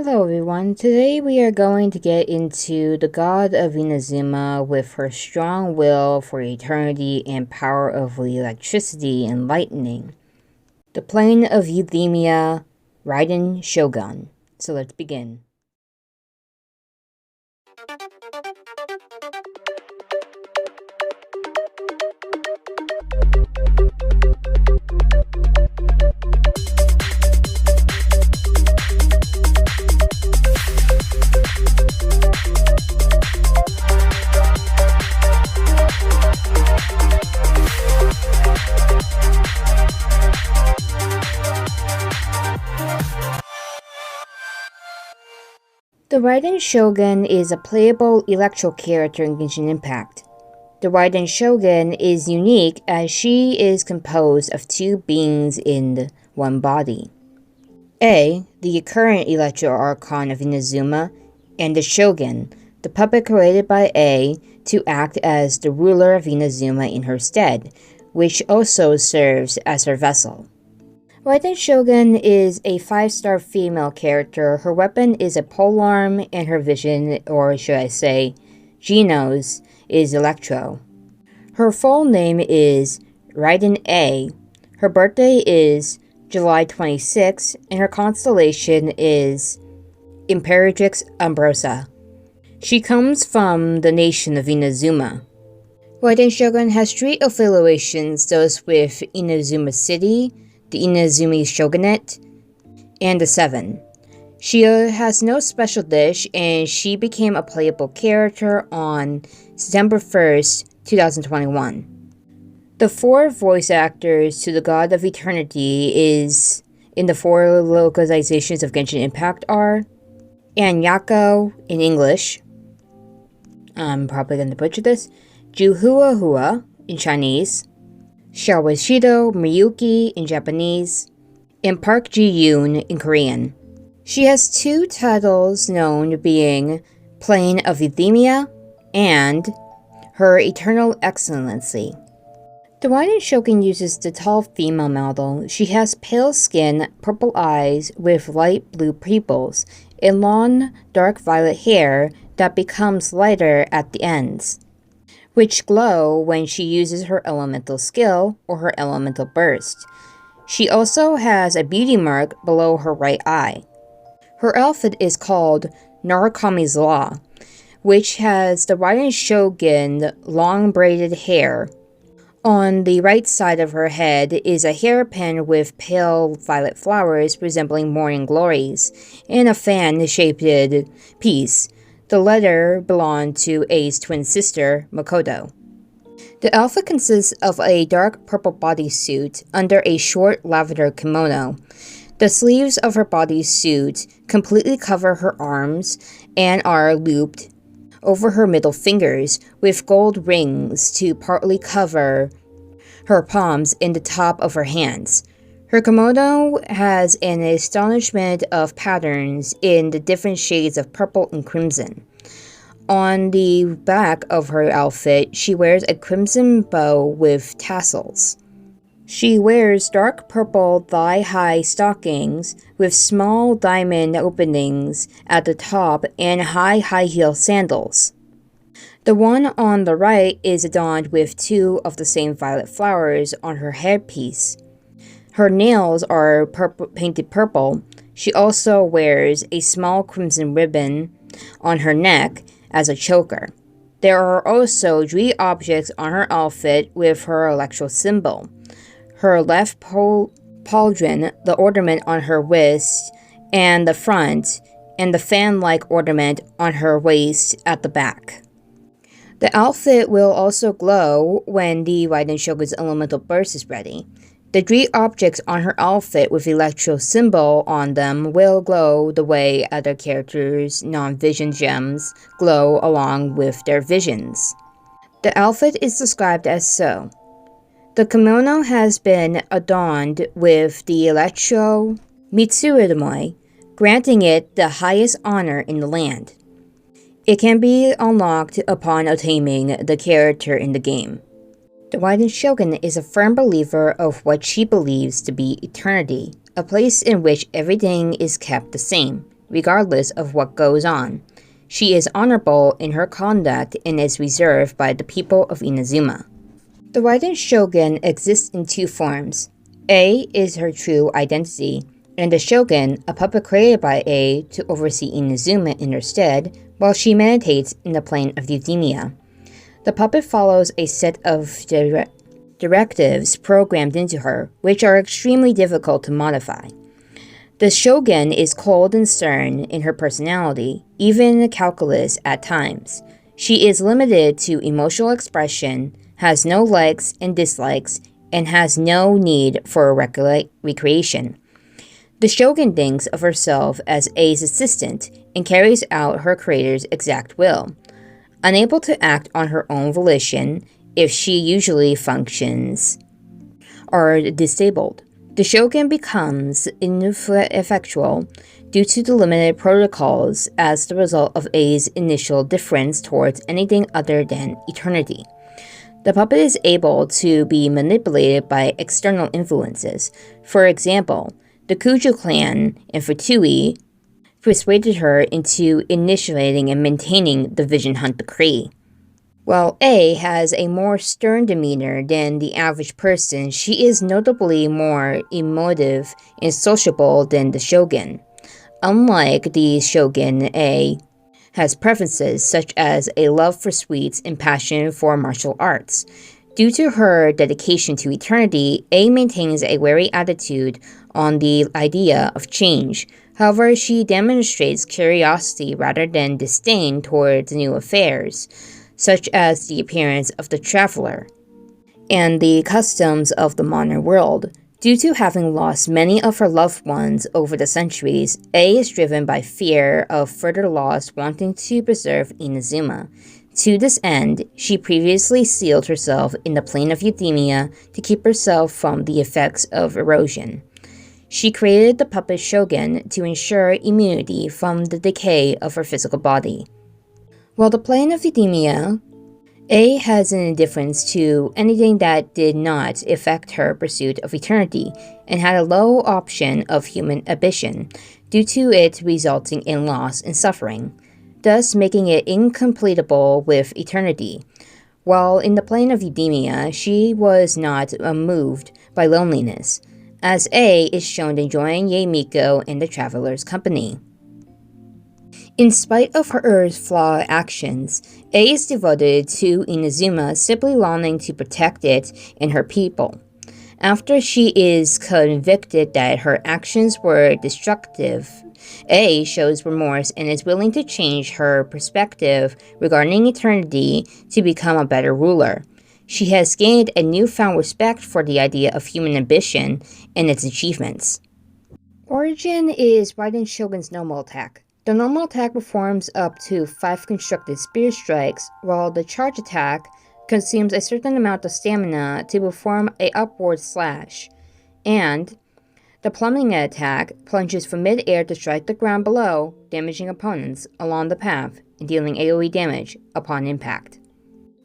Hello everyone, today we are going to get into the god of Inazuma with her strong will for eternity and power of electricity and lightning. The plane of Euthymia, Raiden Shogun. So let's begin. The Raiden Shogun is a playable electro character in Genshin Impact. The Raiden Shogun is unique as she is composed of two beings in one body. A, the current Electro Archon of Inazuma, and the Shogun, the puppet created by A to act as the ruler of Inazuma in her stead, which also serves as her vessel. Raiden Shogun is a 5-star female character. Her weapon is a polearm, and her vision, or should I say, Gnosis, is Electro. Her full name is Raiden A. Her birthday is July 26, and her constellation is Imperatrix Umbrosa. She comes from the nation of Inazuma. Raiden Shogun has 3 affiliations, those with Inazuma City, the Inazuma Shogunate, and the 7. She has no special dish, and she became a playable character on September 1st, 2021. The 4 voice actors to the God of Eternity is in the 4 localizations of Genshin Impact are Anyako in English, I'm probably going to butcher this, Juhuahua in Chinese, Shawashido Miyuki in Japanese, and Park Ji-yoon in Korean. She has 2 titles known being Plane of Euthymia and Her Eternal Excellency. The Raiden Shogun uses the tall female model. She has pale skin, purple eyes with light blue pupils, and long dark violet hair that becomes lighter at the ends, which glow when she uses her elemental skill or her elemental burst. She also has a beauty mark below her right eye. Her outfit is called Narukami's Law, which has the Raiden Shogun long braided hair. On the right side of her head is a hairpin with pale violet flowers resembling morning glories, and a fan-shaped piece. The latter belonged to A's twin sister, Makoto. The outfit consists of a dark purple bodysuit under a short lavender kimono. The sleeves of her bodysuit completely cover her arms and are looped over her middle fingers with gold rings to partly cover her palms and the top of her hands. Her kimono has an astonishment of patterns in the different shades of purple and crimson. On the back of her outfit, she wears a crimson bow with tassels. She wears dark purple thigh-high stockings with small diamond openings at the top and high heel sandals. The one on the right is adorned with 2 of the same violet flowers on her headpiece. Her nails are painted purple. She also wears a small crimson ribbon on her neck as a choker. There are also 3 objects on her outfit with her electro symbol. Her left pauldron, the ornament on her wrist and the front, and the fan-like ornament on her waist at the back. The outfit will also glow when the Raiden Shogun's elemental burst is ready. The 3 objects on her outfit with electro symbol on them will glow the way other characters' non-vision gems glow along with their visions. The outfit is described as so. The kimono has been adorned with the Electro Mitsurumoe, granting it the highest honor in the land. It can be unlocked upon attaining the character in the game. The Raiden Shogun is a firm believer of what she believes to be eternity, a place in which everything is kept the same, regardless of what goes on. She is honorable in her conduct and is reserved by the people of Inazuma. The Raiden Shogun exists in two forms. A is her true identity, and the Shogun, a puppet created by A to oversee Inazuma in her stead, while she meditates in the plane of Euthymia. The puppet follows a set of directives programmed into her, which are extremely difficult to modify. The Shogun is cold and stern in her personality, even calculus at times. She is limited to emotional expression, has no likes and dislikes, and has no need for recreation. The Shogun thinks of herself as A's assistant and carries out her creator's exact will. Unable to act on her own volition, if she usually functions are disabled. The Shogun becomes ineffectual due to the limited protocols as the result of A's initial difference towards anything other than eternity. The puppet is able to be manipulated by external influences. For example, the Kuju clan and Futui persuaded her into initiating and maintaining the Vision Hunt decree. While A has a more stern demeanor than the average person, she is notably more emotive and sociable than the Shogun. Unlike the Shogun, A has preferences such as a love for sweets and passion for martial arts. Due to her dedication to eternity, A maintains a wary attitude on the idea of change. However, she demonstrates curiosity rather than disdain towards new affairs, such as the appearance of the traveler and the customs of the modern world. Due to having lost many of her loved ones over the centuries, A is driven by fear of further loss, wanting to preserve Inazuma. To this end, she previously sealed herself in the plane of Euthymia to keep herself from the effects of erosion. She created the puppet Shogun to ensure immunity from the decay of her physical body. While the plane of Euthymia, A has an indifference to anything that did not affect her pursuit of eternity, and had a low option of human ambition, due to it resulting in loss and suffering, thus making it incompatible with eternity. While in the plane of Euthymia, she was not moved by loneliness, as A is shown enjoying Yaemiko and the traveler's company. In spite of her flawed actions, A is devoted to Inazuma, simply longing to protect it and her people. After she is convicted that her actions were destructive, A shows remorse and is willing to change her perspective regarding eternity to become a better ruler. She has gained a newfound respect for the idea of human ambition and its achievements. Origin is Raiden Shogun's normal attack. The normal attack performs up to 5 constructed spear strikes, while the charge attack consumes a certain amount of stamina to perform an upward slash, and the plummeting attack plunges from mid-air to strike the ground below, damaging opponents along the path and dealing AoE damage upon impact.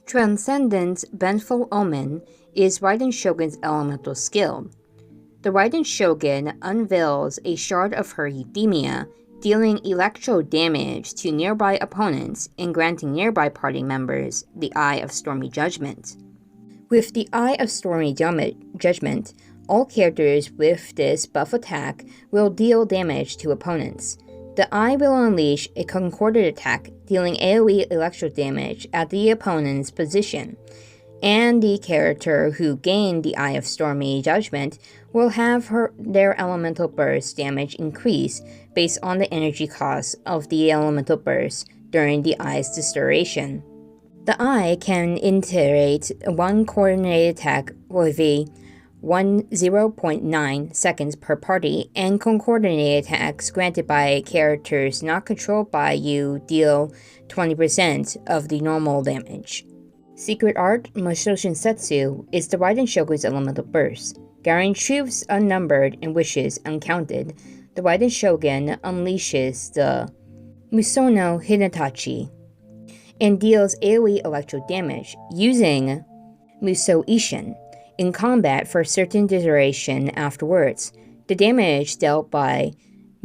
Transcendent Vengeful Omen is Raiden Shogun's elemental skill. The Raiden Shogun unveils a shard of her Euthymia, dealing electro damage to nearby opponents and granting nearby party members the Eye of Stormy Judgment. With the Eye of Stormy Judgment, all characters with this buff attack will deal damage to opponents. The Eye will unleash a concordant attack, dealing AoE electro damage at the opponent's position, and the character who gained the Eye of Stormy Judgment will have their elemental burst damage increase based on the energy cost of the elemental burst during the Eye's duration. The Eye can iterate one coordinated attack with a 0.9 seconds per party, and concordant attacks granted by characters not controlled by you deal 20% of the normal damage. Secret Art Musou Isshin is the Raiden Shogun's elemental burst. Gathering troops unnumbered and wishes uncounted, the Raiden Shogun unleashes the Musono Hinatachi and deals AoE electro damage using Musou Isshin in combat for a certain duration afterwards. The damage dealt by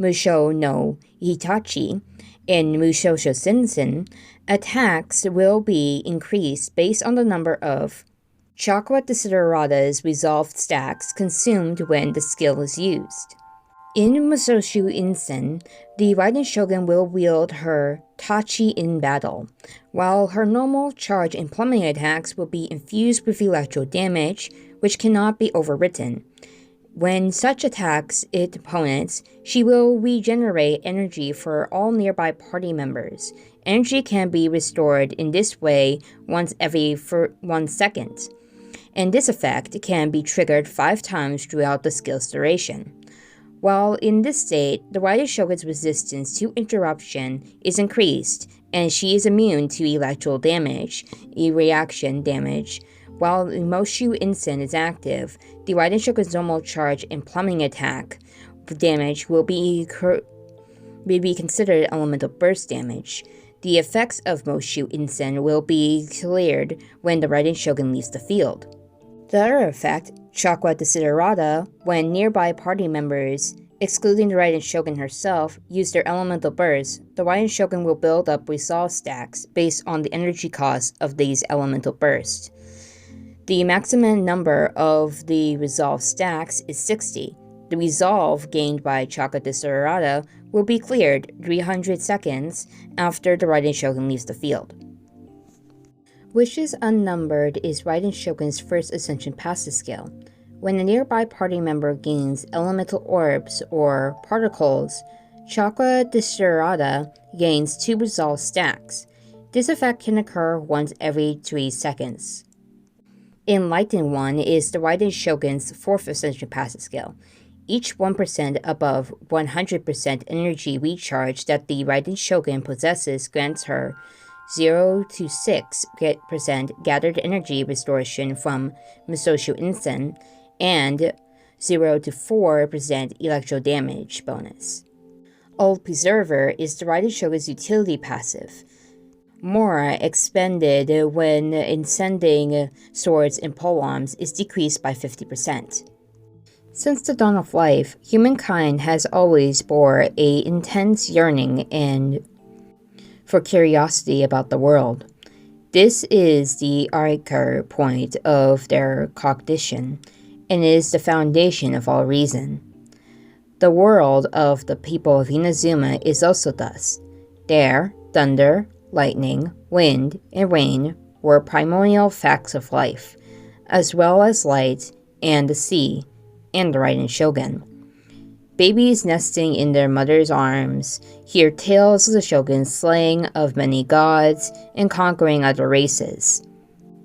Musou no Itachi and Musou Shinsen, attacks will be increased based on the number of Chakra Desiderata's resolved stacks consumed when the skill is used. In Musou Isshin, the Raiden Shogun will wield her Tachi in battle, while her normal charge and plummeting attacks will be infused with electro damage, which cannot be overwritten. When such attacks hit opponents, she will regenerate energy for all nearby party members. Energy can be restored in this way once every 1 second, and this effect can be triggered 5 times throughout the skill's duration. While in this state, the Raiden Shogun's resistance to interruption is increased, and she is immune to electrical damage, reaction damage. While Musou Isshin is active, the Raiden Shogun's normal charge and plummeting attack damage will be considered elemental burst damage. The effects of Musou Isshin will be cleared when the Raiden Shogun leaves the field. The other effect, Chakra Desiderata, when nearby party members, excluding the Raiden Shogun herself, use their elemental bursts, the Raiden Shogun will build up resolve stacks based on the energy cost of these elemental bursts. The maximum number of the resolve stacks is 60. The resolve gained by Chakra Desiderata will be cleared 300 seconds after the Raiden Shogun leaves the field. Wishes Unnumbered is Raiden Shogun's first Ascension passive skill. When a nearby party member gains elemental orbs or particles, Chakra Desiderata gains 2 resolve stacks. This effect can occur once every 3 seconds. Enlightened One is the Raiden Shogun's 4th Ascension passive skill. Each 1% above 100% energy recharge that the Raiden Shogun possesses grants her 0 to 6% gathered energy restoration from Musou Isshin and 0 to 4% electro damage bonus. Old Preserver is the Raiden Shogun's utility passive. Mora expended when incendiing swords and polearms is decreased by 50%. Since the dawn of life, humankind has always bore an intense yearning and for curiosity about the world. This is the anchor point of their cognition, and is the foundation of all reason. The world of the people of Inazuma is also thus. There, thunder, lightning, wind, and rain were primordial facts of life, as well as light and the sea and the Raiden Shogun. Babies nesting in their mother's arms hear tales of the Shogun's slaying of many gods and conquering other races.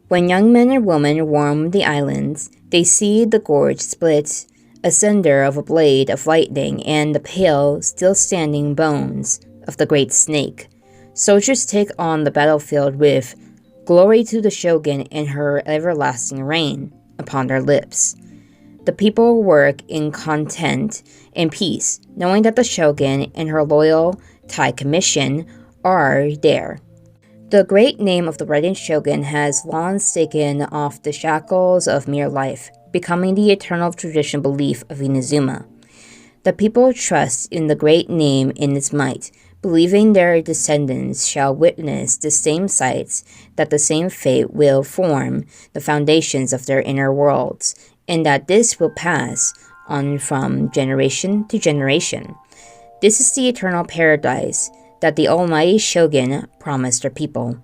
When young men and women roam the islands, they see the gorge split asunder of a blade of lightning and the pale, still-standing bones of the great snake. Soldiers take on the battlefield with "Glory to the Shogun and her everlasting reign" upon their lips. The people work in content and peace, knowing that the Shogun and her loyal Tai Commission are there. The great name of the Raiden Shogun has long taken off the shackles of mere life, becoming the eternal tradition belief of Inazuma. The people trust in the great name in its might, believing their descendants shall witness the same sights, that the same fate will form the foundations of their inner worlds, and that this will pass on from generation to generation. This is the eternal paradise that the almighty Shogun promised her people.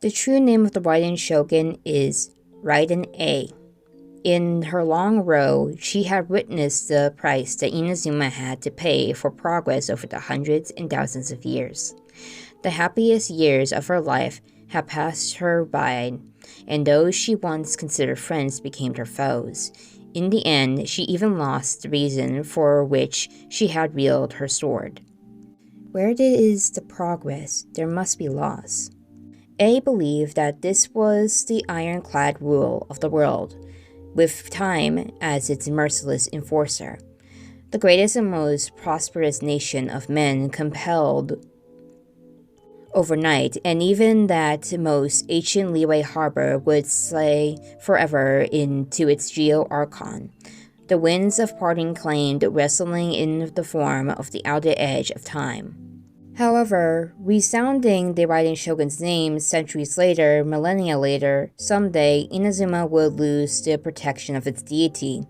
The true name of the Raiden Shogun is Raiden A. In her long road, she had witnessed the price that Inazuma had to pay for progress over the hundreds and thousands of years. The happiest years of her life had passed her by, and those she once considered friends became her foes. In the end, she even lost the reason for which she had wielded her sword. Where there is the progress, there must be loss. A believed that this was the ironclad rule of the world, with time as its merciless enforcer. The greatest and most prosperous nation of men compelled overnight, and even that most ancient Liyue harbor would slay forever into its geo-archon. The winds of parting claimed wrestling in the form of the outer edge of time. However, resounding the Raiden Shogun's name centuries later, millennia later, someday Inazuma would lose the protection of its deity.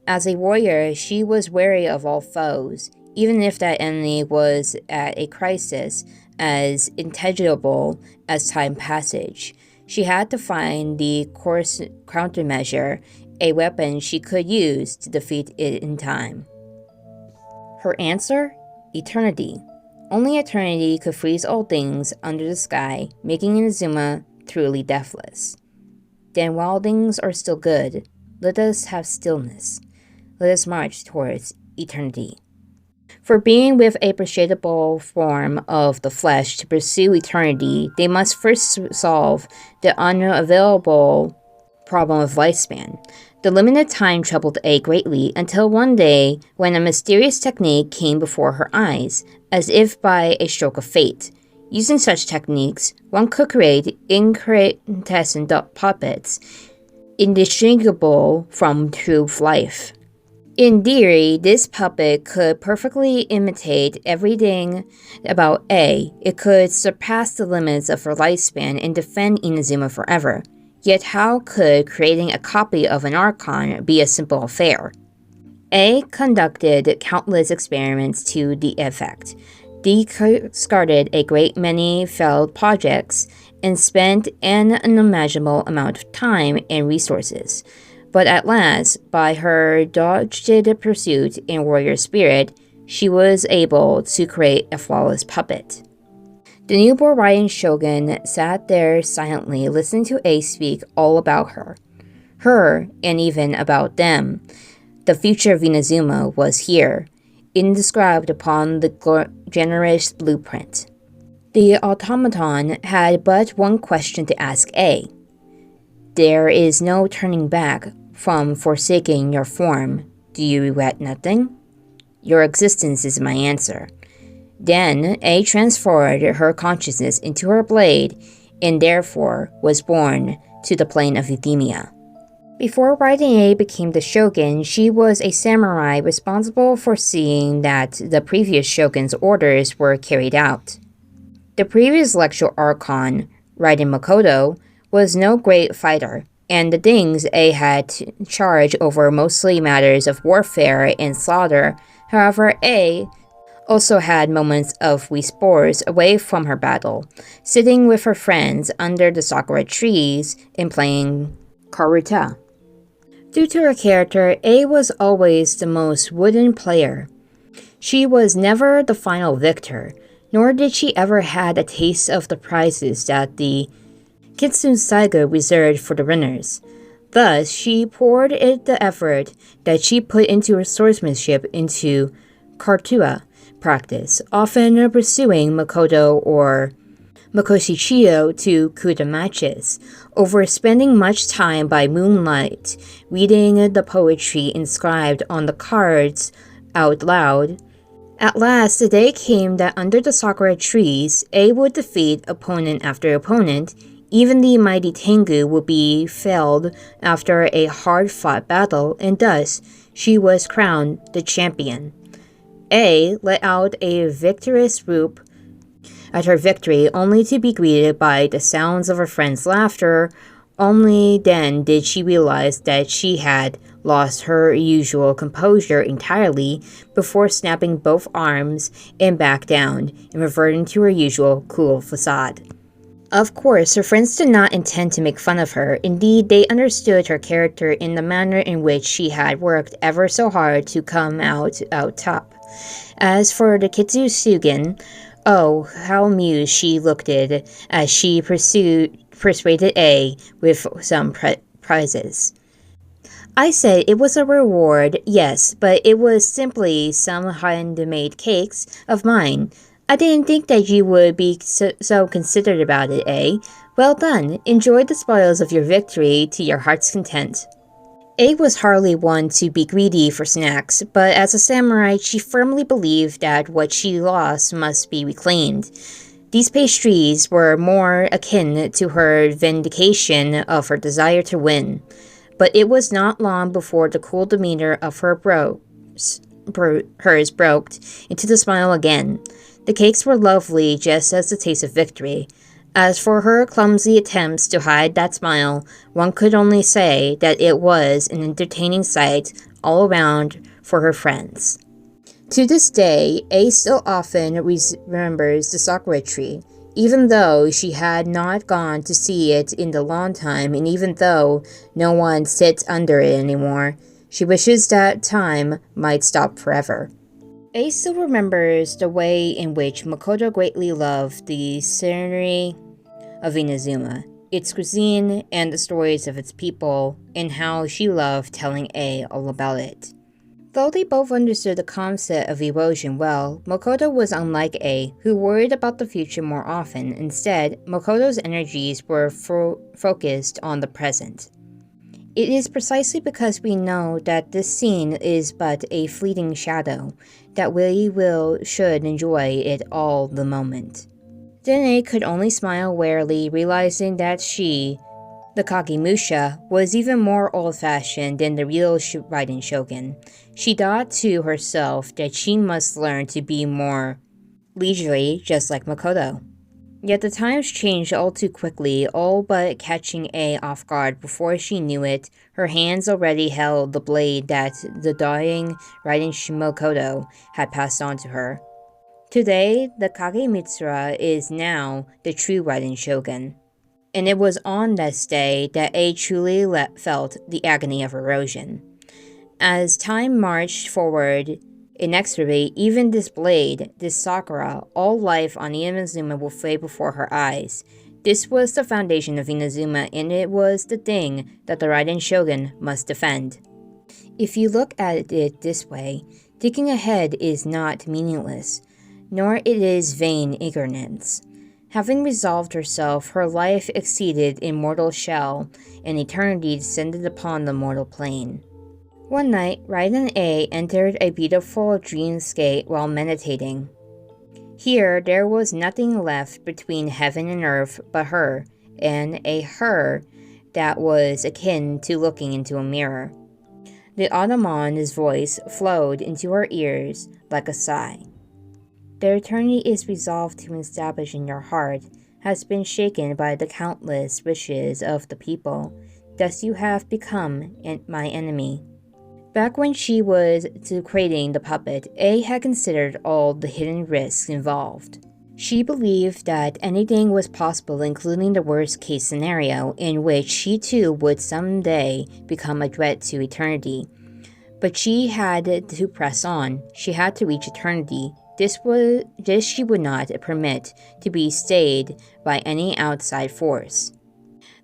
As a warrior, she was wary of all foes, even if that enemy was at a crisis as intelligible as time passage. She had to find the course countermeasure, a weapon she could use to defeat it in time. Her answer? Eternity. Only eternity could freeze all things under the sky, making Inazuma truly deathless. Then while things are still good, let us have stillness. Let us march towards eternity. For being with a perishable form of the flesh to pursue eternity, they must first solve the unavailable problem of lifespan. The limited time troubled A greatly until one day when a mysterious technique came before her eyes, as if by a stroke of fate. Using such techniques, one could create incandescent puppets, indistinguishable from true life. In theory, this puppet could perfectly imitate everything about A. It could surpass the limits of her lifespan and defend Inazuma forever. Yet how could creating a copy of an Archon be a simple affair? A conducted countless experiments to the effect, discarded a great many failed projects, and spent an unimaginable amount of time and resources. But at last, by her dogged pursuit and warrior spirit, she was able to create a flawless puppet. The newborn Raiden Shogun sat there silently listening to A speak all about her, and even about them. The future of Inazuma was here, inscribed upon the generous blueprint. The automaton had but one question to ask A. There is no turning back from forsaking your form. Do you regret nothing? Your existence is my answer. Then A transferred her consciousness into her blade, and therefore was born to the plane of Euthymia. Before Raiden A became the shogun, she was a samurai responsible for seeing that the previous shogun's orders were carried out. The previous Electro Archon, Raiden Makoto, was no great fighter, and the things A had charge over mostly matters of warfare and slaughter. However, A also had moments of respite away from her battle, sitting with her friends under the sakura trees and playing karuta. Due to her character, A was always the most wooden player. She was never the final victor, nor did she ever had a taste of the prizes that the Kitsune Saiga reserved for the winners. Thus, she poured the effort that she put into her swordsmanship into karuta practice, often pursuing Makoto or Makoshi Chiyo to kuta matches, over spending much time by moonlight, reading the poetry inscribed on the cards out loud. At last, the day came that under the sakura trees, A would defeat opponent after opponent. Even the mighty Tengu would be felled after a hard-fought battle, and thus she was crowned the champion. A let out a victorious whoop at her victory, only to be greeted by the sounds of her friends' laughter. Only then did she realize that she had lost her usual composure entirely before snapping both arms and back down and reverting to her usual cool facade. Of course, her friends did not intend to make fun of her. Indeed, they understood her character in the manner in which she had worked ever so hard to come out top. As for the Kitsune Saiga, oh, how amused she looked as she persuaded A with some prizes. I said it was a reward, yes, but it was simply some handmade cakes of mine. I didn't think that you would be so considerate about it, eh? Well done. Enjoy the spoils of your victory to your heart's content. A was hardly one to be greedy for snacks, but as a samurai, she firmly believed that what she lost must be reclaimed. These pastries were more akin to her vindication of her desire to win. But it was not long before the cool demeanor of hers broke into the smile again. The cakes were lovely, just as the taste of victory. As for her clumsy attempts to hide that smile, one could only say that it was an entertaining sight all around for her friends. To this day, A still often remembers the sakura tree, even though she had not gone to see it in a long time, and even though no one sits under it anymore. She wishes that time might stop forever. A still remembers the way in which Makoto greatly loved the scenery of Inazuma, its cuisine, and the stories of its people, and how she loved telling A all about it. Though they both understood the concept of erosion well, Makoto was unlike A, who worried about the future more often. Instead, Makoto's energies were focused on the present. It is precisely because we know that this scene is but a fleeting shadow that we should enjoy it all the moment. Then A could only smile warily, realizing that she, the Kagemusha, was even more old-fashioned than the real Raiden Shogun. She thought to herself that she must learn to be more leisurely, just like Makoto. Yet the times changed all too quickly, all but catching A off guard. Before she knew it, her hands already held the blade that the dying Raiden Makoto had passed on to her. Today, the Kagemitsura is now the true Raiden Shogun. And it was on this day that A truly felt the agony of erosion. As time marched forward inexorably, even this blade, this Sakura, all life on Inazuma will fade before her eyes. This was the foundation of Inazuma, and it was the thing that the Raiden Shogun must defend. If you look at it this way, thinking ahead is not meaningless, nor it is vain ignorance. Having resolved herself, her life exceeded a mortal shell, and eternity descended upon the mortal plane. One night, Raiden A entered a beautiful dreamscape while meditating. Here, there was nothing left between heaven and earth but her, and a her that was akin to looking into a mirror. The Automon's voice flowed into her ears like a sigh. The eternity is resolved to establish in your heart, has been shaken by the countless wishes of the people. Thus you have become my enemy. Back when she was creating the puppet, A had considered all the hidden risks involved. She believed that anything was possible, including the worst-case scenario, in which she too would someday become a threat to eternity. But she had to press on. She had to reach eternity. This she would not permit to be stayed by any outside force.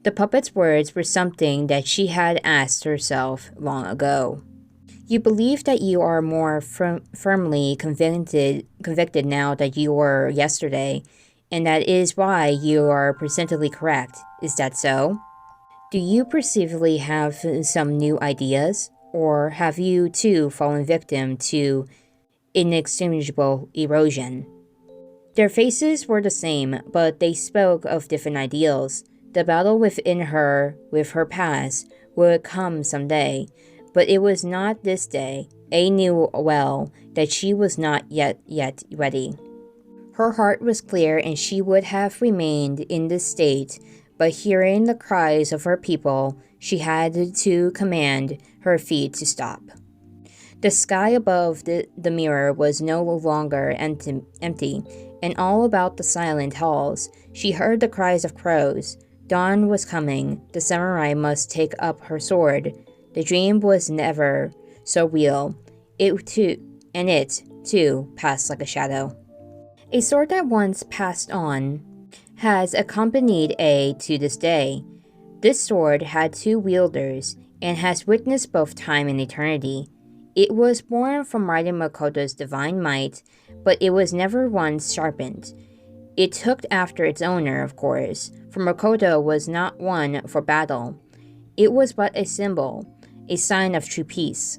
The puppet's words were something that she had asked herself long ago. You believe that you are more firmly convicted now than you were yesterday, and that is why you are percently correct. Is that so? Do you perceivably have some new ideas, or have you too fallen victim to inextinguishable erosion? Their faces were the same, but they spoke of different ideals. The battle within her, with her past, would come someday, but it was not this day. A knew well that she was not yet ready. Her heart was clear, and she would have remained in this state, but hearing the cries of her people, she had to command her feet to stop. The sky above the mirror was no longer empty, and all about the silent halls, she heard the cries of crows. Dawn was coming. The samurai must take up her sword. The dream was never so real. It too, passed like a shadow. A sword that once passed on has accompanied A to this day. This sword had two wielders, and has witnessed both time and eternity. It was born from Raiden Makoto's divine might, but it was never once sharpened. It took after its owner, of course, for Makoto was not one for battle. It was but a symbol, a sign of true peace.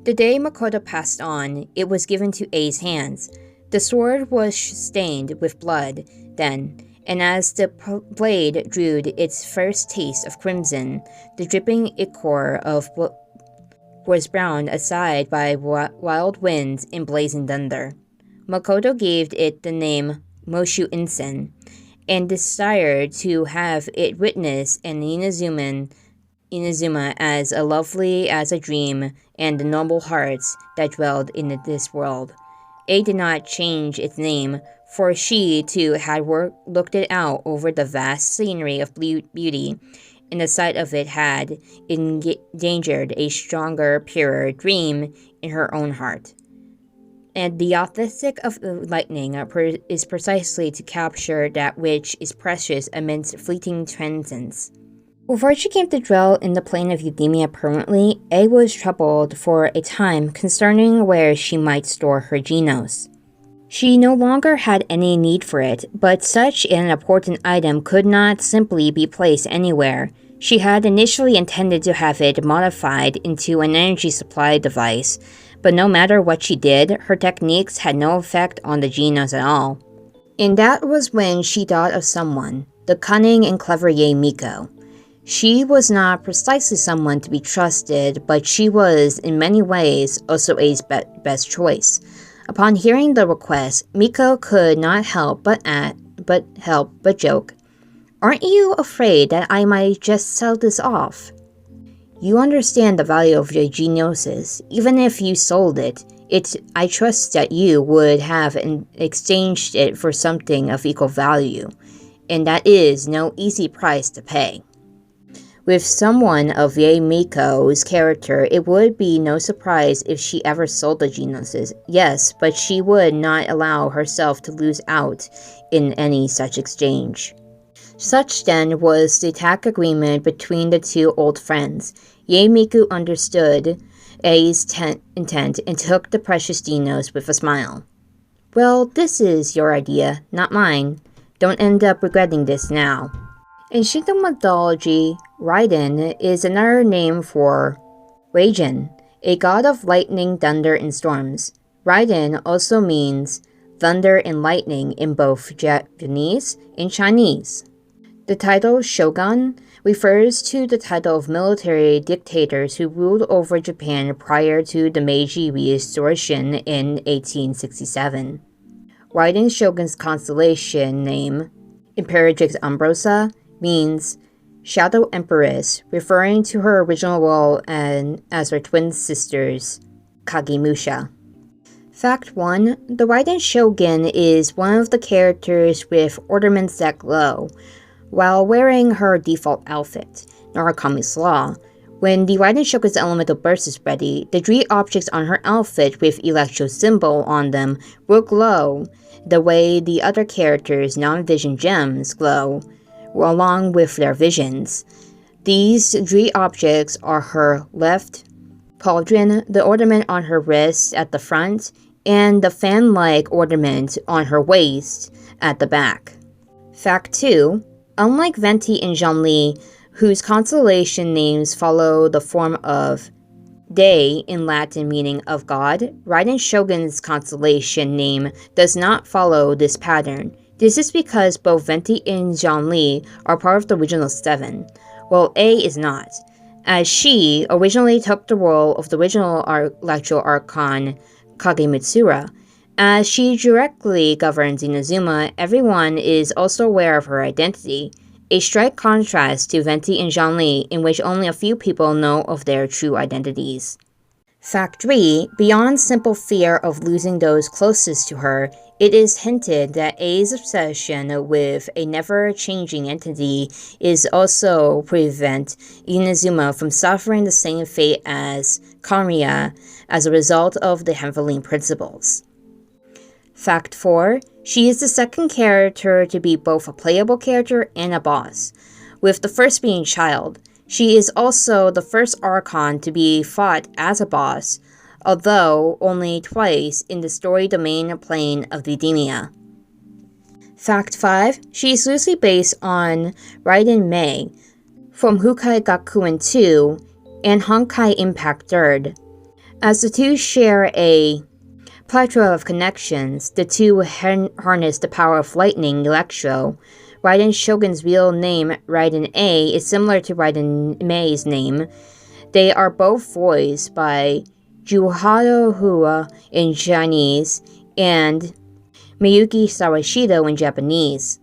The day Makoto passed on, it was given to A's hands. The sword was stained with blood then, and as the blade drew its first taste of crimson, the dripping ichor was browned aside by wild winds and blazing thunder. Makoto gave it the name Musou Isshin, and desired to have it witnessed in Inazuma as lovely as a dream and the noble hearts that dwelled in this world. A did not change its name, for she, too, had looked it out over the vast scenery of beauty, and the sight of it had engendered a stronger, purer dream in her own heart. And the aesthetic of the lightning is precisely to capture that which is precious amidst fleeting transience. Before she came to dwell in the plane of Eudaimia permanently, A was troubled for a time concerning where she might store her Genos. She no longer had any need for it, but such an important item could not simply be placed anywhere. She had initially intended to have it modified into an energy supply device, but no matter what she did, her techniques had no effect on the Genos at all. And that was when she thought of someone, the cunning and clever Yae Miko. She was not precisely someone to be trusted, but she was, in many ways, also A's best choice. Upon hearing the request, Miko could not help but joke. "Aren't you afraid that I might just sell this off? You understand the value of your Gnosis. Even if you sold it, I trust that you would have exchanged it for something of equal value, and that is no easy price to pay." With someone of Yae Miko's character, it would be no surprise if she ever sold the Gnosis. Yes, but she would not allow herself to lose out in any such exchange. Such then was the tact agreement between the two old friends. Yae Miko understood A's intent and took the precious Genos with a smile. "Well, this is your idea, not mine. Don't end up regretting this now." In Shinto mythology, Raiden is another name for Raijin, a god of lightning, thunder, and storms. Raiden also means thunder and lightning in both Japanese and Chinese. The title Shogun refers to the title of military dictators who ruled over Japan prior to the Meiji Restoration in 1867. Raiden Shogun's constellation name, Imperatrix Umbrosa, means Shadow Empress, referring to her original role as her twin sisters, Kagemusha. Fact 1. The Raiden Shogun is one of the characters with ornaments that glow, while wearing her default outfit, Narukami's Law. When the Raiden Shogun's elemental burst is ready, the 3 objects on her outfit with Electro symbol on them will glow the way the other characters' non-vision gems glow, along with their visions. These 3 objects are her left pauldron, the ornament on her wrist at the front, and the fan-like ornament on her waist at the back. Fact 2. Unlike Venti and Zhongli, whose constellation names follow the form of Dei in Latin meaning of God, Raiden Shogun's constellation name does not follow this pattern. This is because both Venti and Zhongli are part of the original 7, while A is not, as she originally took the role of the original Electro Archon Kagemitsura. As she directly governs Inazuma, everyone is also aware of her identity, a straight contrast to Venti and Zhongli, in which only a few people know of their true identities. Fact 3. Beyond simple fear of losing those closest to her, it is hinted that A's obsession with a never-changing entity is also prevent Inazuma from suffering the same fate as Kamiya as a result of the Heavenly Principles. Fact 4. She is the second character to be both a playable character and a boss, with the first being Child. She is also the first Archon to be fought as a boss, although only twice in the story domain plane of Eudaimia. Fact 5. She is loosely based on Raiden Mei from Hukai Gakuen 2 and Honkai Impact 3rd, as the two share a Plethora of connections. The two harness the power of lightning, Electro. Raiden Shogun's real name, Raiden A, is similar to Raiden Mei's name. They are both voiced by Juhado Hua in Chinese and Miyuki Sawashito in Japanese.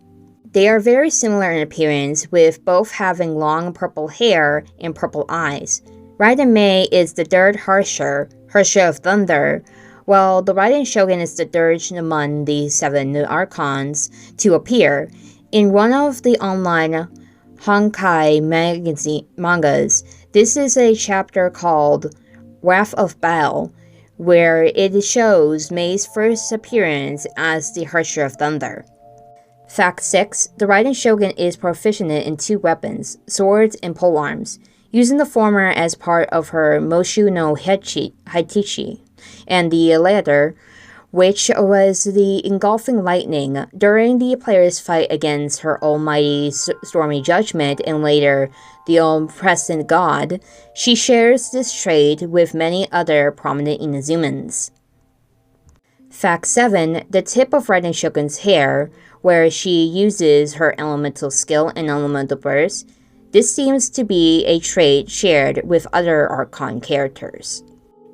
They are very similar in appearance, with both having long purple hair and purple eyes. Raiden Mei is the third Harsher of Thunder, while the Raiden Shogun is the third among the 7 Archons to appear. In one of the online Honkai mangas, this is a chapter called Wrath of Baal, where it shows Mei's first appearance as the Harsher of Thunder. Fact 6. The Raiden Shogun is proficient in 2 weapons, swords and polearms, using the former as part of her Musou no Haichichi, and the latter, which was the engulfing lightning, during the player's fight against her almighty stormy judgment and later the omnipresent god. She shares this trait with many other prominent Inazumans. Fact 7. The tip of Raiden Shogun's hair, where she uses her elemental skill and elemental burst. This seems to be a trait shared with other Archon characters.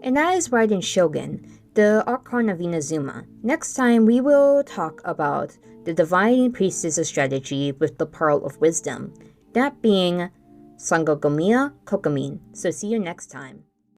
And that is Raiden Shogun, the Archon of Inazuma. Next time we will talk about the Divine Priestess of Strategy with the Pearl of Wisdom, that being Sangogomiya Kokomin. So see you next time.